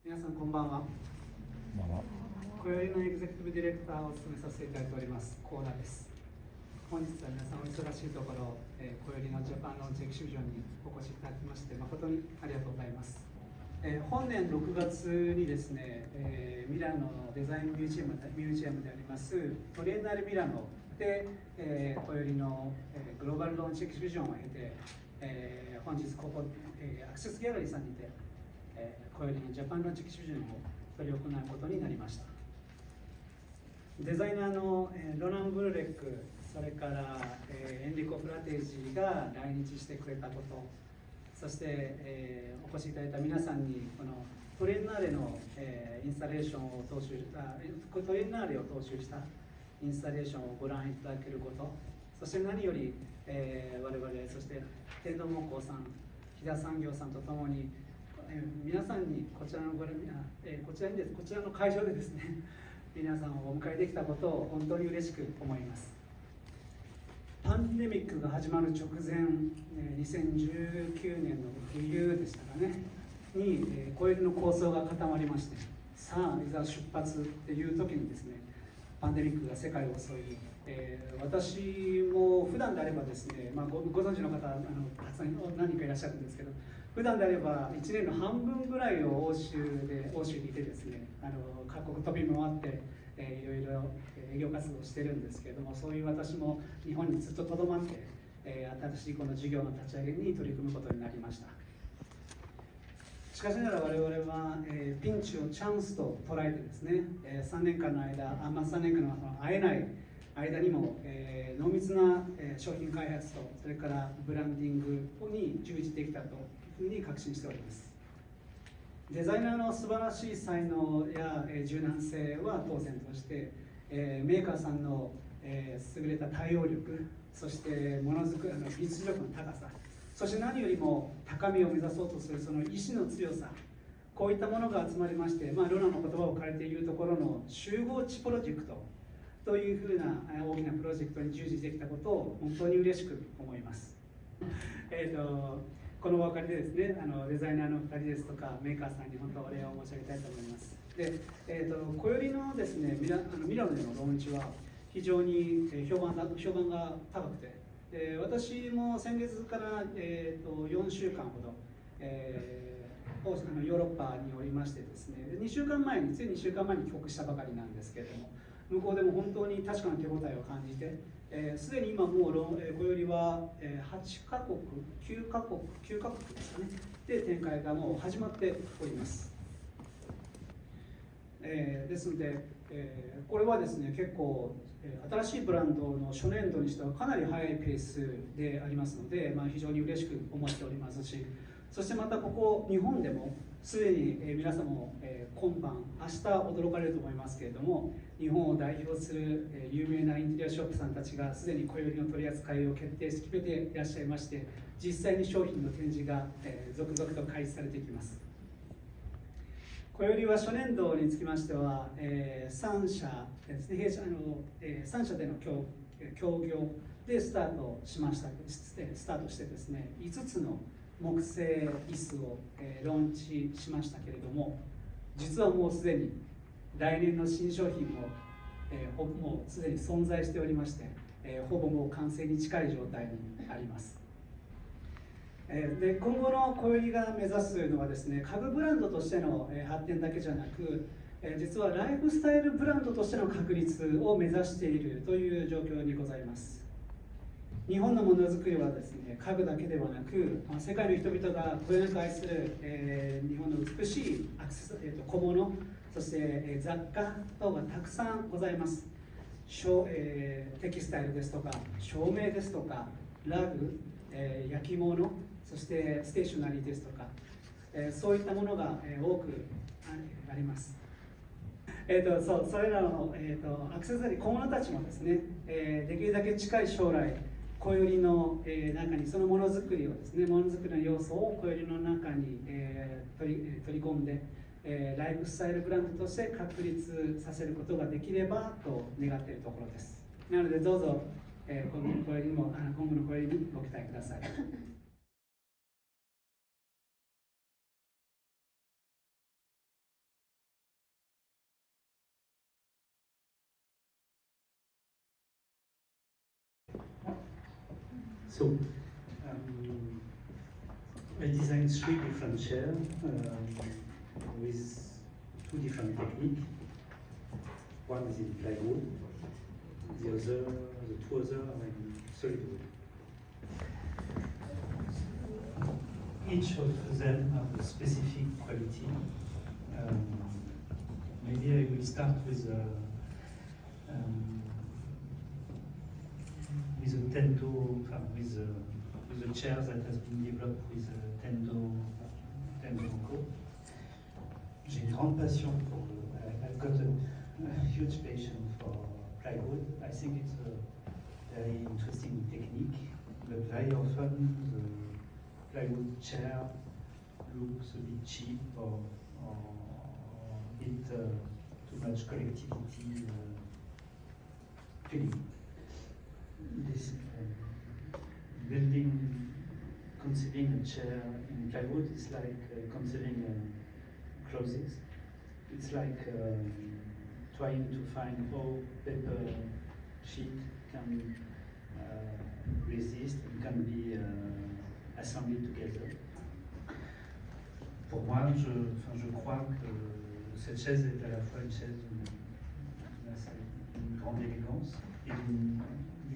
皆さんこんばんは。今宵のエグゼクティブディレクターを務めさせていただいております幸田です。本日は皆さんお忙しいところ、今宵のジャパンローンチエキシビジョンにお越しいただきまして誠にありがとうございます。本年6月にですね、ミラノのデザインミュージアムでありますトリエンナーレミラノで、今宵の、グローバルローンチエキシビジョンを経て、本日ここ、アクシスギャラリーさんにて、今宵のジャパンローンチエキシビジョンを執り行うことになりました。デザイナーの、ロナン・ブルレック、それから、エンリコ・フラテージが来日してくれたこと、そして、お越しいただいた皆さんにこのトリエンナーレの、インスタレーションを踏襲したトリエンナーレを踏襲したインスタレーションをご覧いただけること、そして何より、我々、そして天童木工さん、飛騨産業さんとともに、皆さんにこちらの会場でですね、皆さんをお迎えできたことを本当に嬉しく思います。パンデミックが始まる直前、2019年の冬でしたかね、に、小売りの構想が固まりまして、さあ、いざ出発っていう時にですね、パンデミックが世界を襲い、私も普段であればですね、ご存知の方たくさん何人かいらっしゃるんですけど、普段であれば1年の半分ぐらいを欧州にいてですね、各国飛び回って、いろいろ営業活動をしてるんですけれども、そういう私も日本にずっととどまって、新しいこの事業の立ち上げに取り組むことになりました。しかしながら我々は、ピンチをチャンスと捉えてですね、3年間の会えない間にも、濃密な商品開発とそれからブランディングに従事できたというふうに確信しております。デザイナーの素晴らしい才能や柔軟性は当然として、メーカーさんの優れた対応力、そしてものづくりの技術力の高さ、そして何よりも高みを目指そうとするその意志の強さ、こういったものが集まりまして、ロナの言葉を借りているところの集合値プロジェクトというふうな大きなプロジェクトに従事できたことを本当に嬉しく思います。このお別れでですね、デザイナーの2人ですとかメーカーさんに本当お礼を申し上げたいと思います。で、小寄りのですねミラノでのローンチは非常に評判が高くて、私も先月から、4週間ほど、ヨーロッパにおりましてですね、つい2週間前に帰国したばかりなんですけれども、向こうでも本当に確かな手応えを感じて、すでに今もう小寄りは8カ国、9カ国ですかね、で展開がもう始まっております。ですので、これはですね結構新しいブランドの初年度にしてはかなり速いペースでありますので、非常に嬉しく思っておりますし、そしてまたここ日本でもすでに皆様も今晩明日驚かれると思いますけれども、日本を代表する有名なインテリアショップさんたちがすでに小売の取り扱いを決めていらっしゃいまして、実際に商品の展示が続々と開始されていきます。小売は初年度につきましては、3社ですね、3社での協業でスタートしてですね、5つの木製椅子をローンチしましたけれども、実はもうすでに来年の新商品ももうすでに存在しておりまして、ほぼもう完成に近い状態にあります。で今後の小売が目指すのはですね、家具ブランドとしての発展だけじゃなく、実はライフスタイルブランドとしての確立を目指しているという状況にございます。日本のものづくりはですね、家具だけではなく、世界の人々がこよなく愛する、日本の美しい小物、そして雑貨等がたくさんございます。テキスタイルですとか照明ですとかラグ、焼き物、そしてステーショナリーですとか、そういったものが多くあります。それらの、アクセサリー、小物たちもですね、できるだけ近い将来、小売の中にそのものづくりをですね、ものづくりの要素を小売の中に取り込んで、ライフスタイルブランドとして確立させることができればと願っているところです。なのでどうぞ、今後の小売にご期待ください。So, I designed 3 different chairs with 2 different techniques. One is in plywood, the 2 others are in solid wood. Each of them have a specific quality. Maybe I will start with a Tendo, with a chair that has been developed with Tendo Co. J'ai une grande passion pour. I've got a huge passion for plywood. I think it's a very interesting technique, but very often the plywood chair looks a bit cheap or a bit too much collectivity feeling. This building, conceiving a chair in plywood is like conceiving clothes. It's like trying to find how paper sheet can resist and can be assembled together. Pour moi, je crois que cette chaise est à la fois une chaise d'une grande élégance et d'une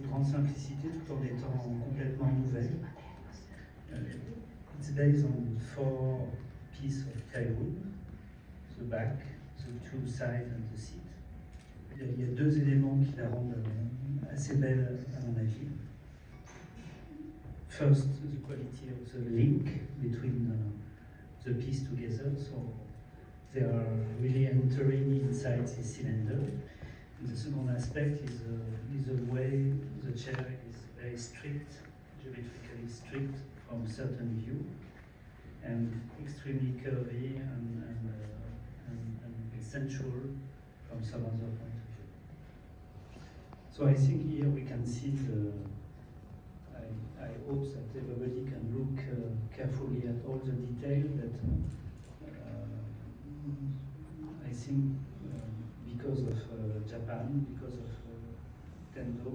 grande simplicité tout en étant complètement nouvelle. It's based on 4 pieces of plywood, the back, the 2 sides and the seat. Il y a 2 éléments qui la rendent assez belle à mon avis. First, the quality of the link between the piece together, so they are really entering inside the cylinder. And the second aspect is the way the chair is very strict, geometrically strict from certain view, and extremely curvy and sensual from some other point of view. So I think here we can see I hope that everybody can look carefully at all the detail that I think because of Japan, because of Tendo,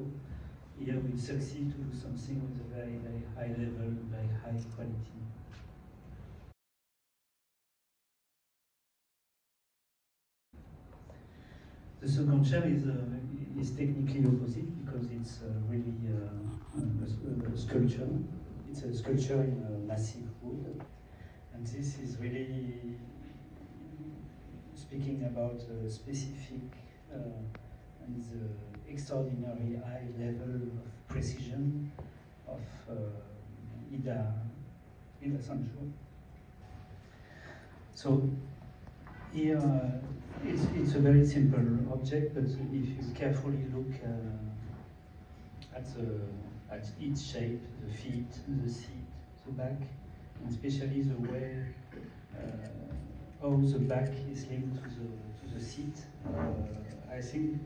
here we succeed to do something with a very, very high level, very high quality. The second chair is technically opposite because it's really a sculpture. It's a sculpture in massive wood, and this is really speaking about a specific and the extraordinary high level of precision of Edaha Sancho. So here it's a very simple object, but if you carefully look at each shape, the feet, the seat, the back, and especially the way how the back is linked to the seat, I think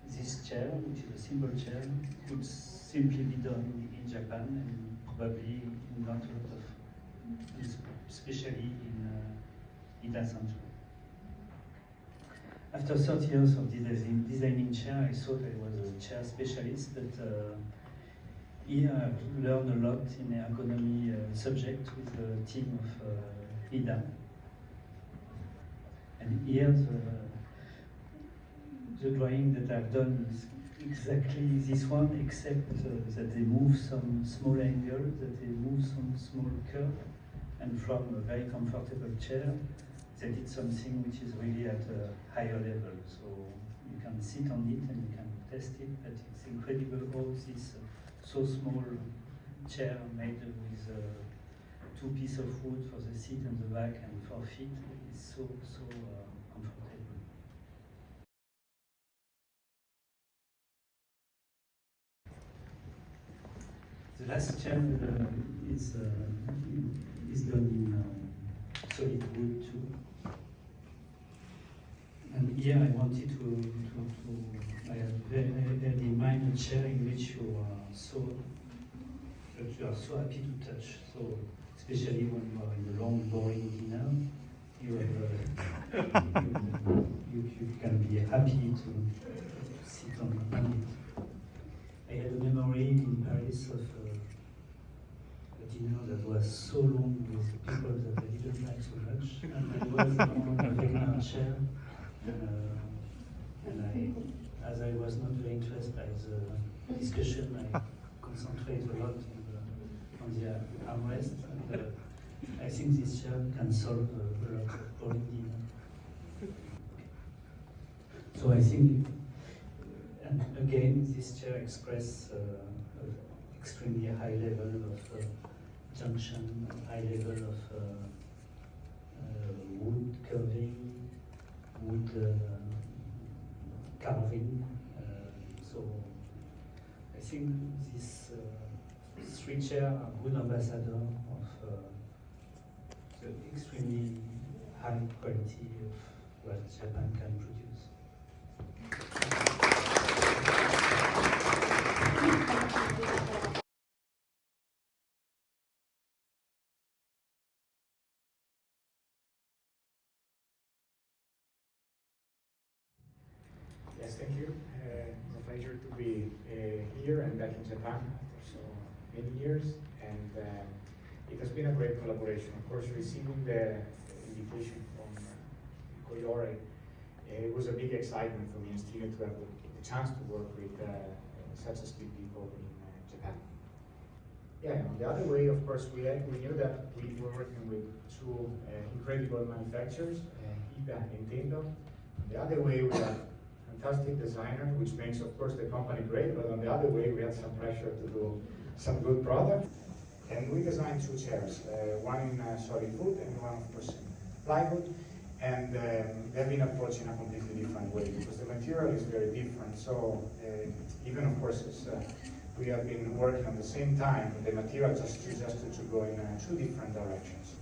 this chair, which is a simple chair, could simply be done in Japan and probably in not a lot of, especially in Edaha Sancho. After 30 years of designing chair, I thought I was a chair specialist, but here I've learned a lot in ergonomy subject with the team of Edaha. And here the drawing that I've done is exactly this one, except that they move some small angle, that they move some small curve, and from a very comfortable chair, they did something which is really at a higher level. So you can sit on it and you can test it, but it's incredible how this so small chair made with 2 pieces of wood for the seat and the back and 4 feet is so comfortable. The last chair is done in solid wood too. And here I wanted I had in mind a chair in which you are so happy to touch. So especially when you are in a long, boring dinner, you can be happy to sit on it. I had a memory in Paris of was so long with people that I didn't like so much, and I was on a regular chair. As I was not very interested by the discussion, I concentrate a lot on the armrest. And, I think this chair can solve a lot of problems. So I think, and again, this chair expresses extremely high level of junction, high level of wood curving, wood carving. So I think these three chairs are good ambassador of the extremely high quality of what Japan can produce. Yes, thank you. It's a pleasure to be here and back in Japan after so many years, and it has been a great collaboration. Of course, receiving the invitation from Koyori, it was a big excitement for me and Steven to have the chance to work with such skilled people in Japan. Yeah, on the other way, of course, we knew that we were working with two incredible manufacturers, Edaha and Temdo. On the other way, we have fantastic designer, which makes, of course, the company great, but on the other way, we had some pressure to do some good product. And we designed two chairs, one in solid wood and one, of course, in plywood. And they've been approached in a completely different way because the material is very different. So even, of course, we have been working at the same time, the material just suggested to go in two different directions.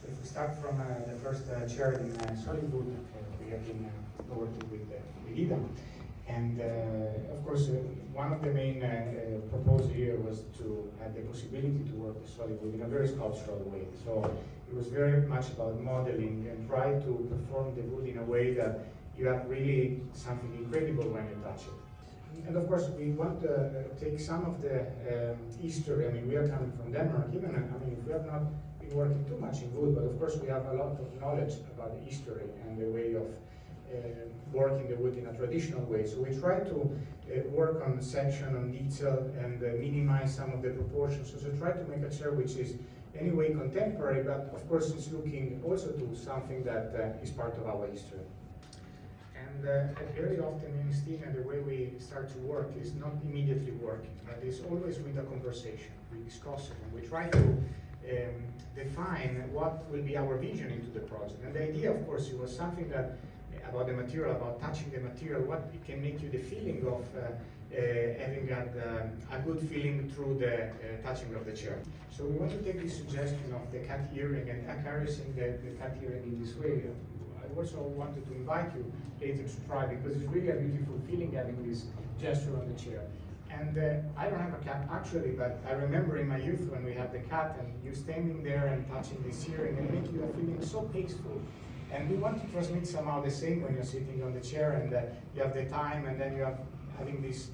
So if we start from the first chair in solid wood, we have been working with Edaha. And of course, one of the main proposals here was to have the possibility to work with solid wood in a very sculptural way. So it was very much about modeling and try to perform the wood in a way that you have really something incredible when you touch it. And of course, we want to take some of the history. I mean, we are coming from Denmark. Even, I mean, we have not been working too much in wood, but of course, we have a lot of knowledge about the history and the way of working the wood in a traditional way. So we try to work on section, on detail, and minimize some of the proportions. So try to make a chair which is anyway contemporary, but of course it's looking also to something that is part of our history. And very often in Stina, the way we start to work is not immediately working, but it's always with a conversation. We discuss it and we try to define what will be our vision into the project. And the idea, of course, it was something that about the material, about touching the material, what it can make you the feeling of having got a good feeling through the touching of the chair. So we want to take this suggestion of the cat earring and caressing the cat earring in this way. I also wanted to invite you later to try because it's really a beautiful feeling having this gesture on the chair. And I don't have a cat actually, but I remember in my youth when we had the cat and you standing there and touching this earring and make you a feeling so peaceful. And we want to transmit somehow the same when you're sitting on the chair and you have the time and then you have having this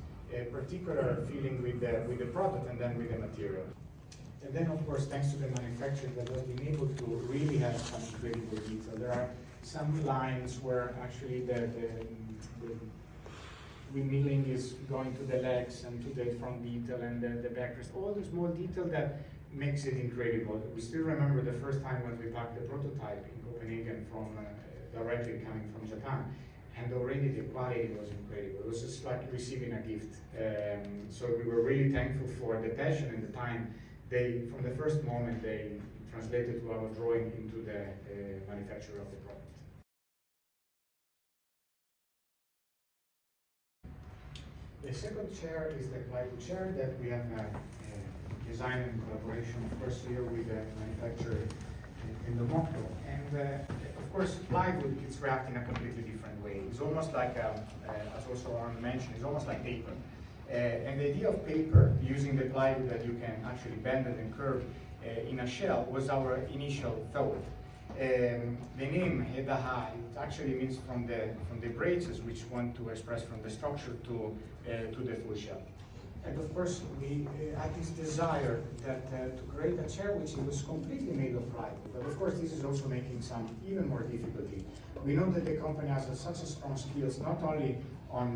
particular feeling with the product and then with the material. And then of course thanks to the manufacturer that has been able to really have some incredible detail. There are some lines where actually the windmilling is going to the legs and to the front detail and the backrest, all the small detail that makes it incredible. We still remember the first time when we packed the prototype in Copenhagen from directly coming from Japan, and already the quality was incredible. It was just like receiving a gift. So we were really thankful for the passion and the time. From the first moment, they translated to our drawing into the manufacture of the product. The second chair is the plywood chair that we have designed in collaboration, of course, here with the manufacturer in the Mokko. And of course, plywood is wrapped in a completely different way. It's almost like, as also Ronan mentioned, it's almost like paper. And the idea of paper, using the plywood that you can actually bend it and curve in a shell, was our initial thought. The name Edaha, it actually means from the branches which want to express from the structure to the full shell. And of course, we had this desire that to create a chair which was completely made of plywood. But of course, this is also making some even more difficulty. We know that the company has such a strong skills, not only on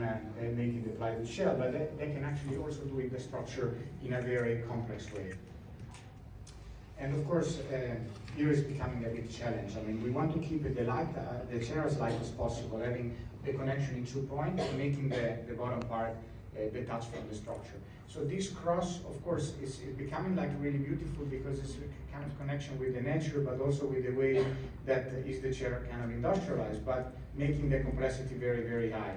making the plywood shell, but they can actually also do the structure in a very complex way. And of course, here is becoming a big challenge. I mean, we want to keep the chair as light as possible, having the connection in 2 points, and making the bottom part detached from the structure. So this cross, of course, is becoming like really beautiful because it's a kind of connection with the nature, but also with the way that is the chair kind of industrialized, but making the complexity very, very high.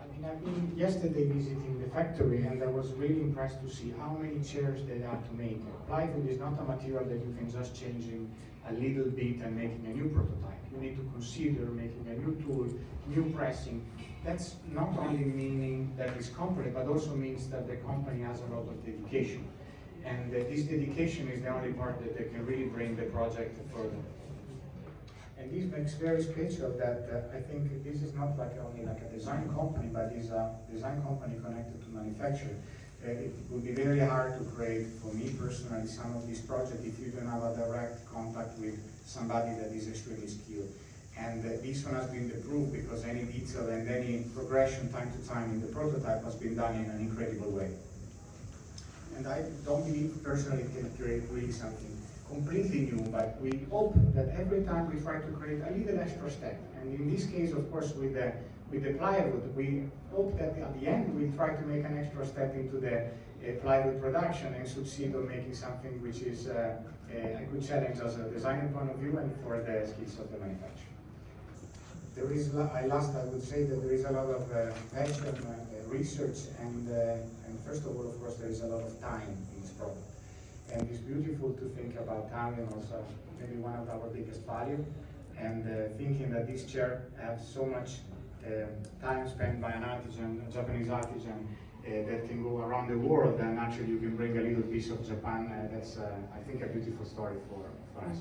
I mean, I've been yesterday visiting the factory, and I was really impressed to see how many chairs they have to make. Plywood is not a material that you can just change in a little bit and making a new prototype. You need to consider making a new tool, new pressing. That's not only meaning that it's company, but also means that the company has a lot of dedication. And this dedication is the only part that they can really bring the project further. And this makes very special that I think this is not like only like a design company, but is a design company connected to manufacturing. It would be very hard to create, for me personally, some of these projects if you don't have a direct contact with somebody that is extremely skilled. And this one has been the proof because any detail and any progression time to time in the prototype has been done in an incredible way. And I don't believe personally can create really something completely new, but we hope that every time we try to create a little extra step. And in this case, of course, with the plywood, we hope that at the end we try to make an extra step into the plywood production and succeed on making something which is a good challenge as a designer point of view and for the skills of the manufacturer. There is, I would say that there is a lot of passion, research, and first of all, of course, there is a lot of time in this product. And it's beautiful to think about time, and also maybe one of our biggest value, and thinking that this chair has so much time spent by an artisan, a Japanese artisan, that can go around the world, and actually you can bring a little piece of Japan. That's, I think, a beautiful story for us.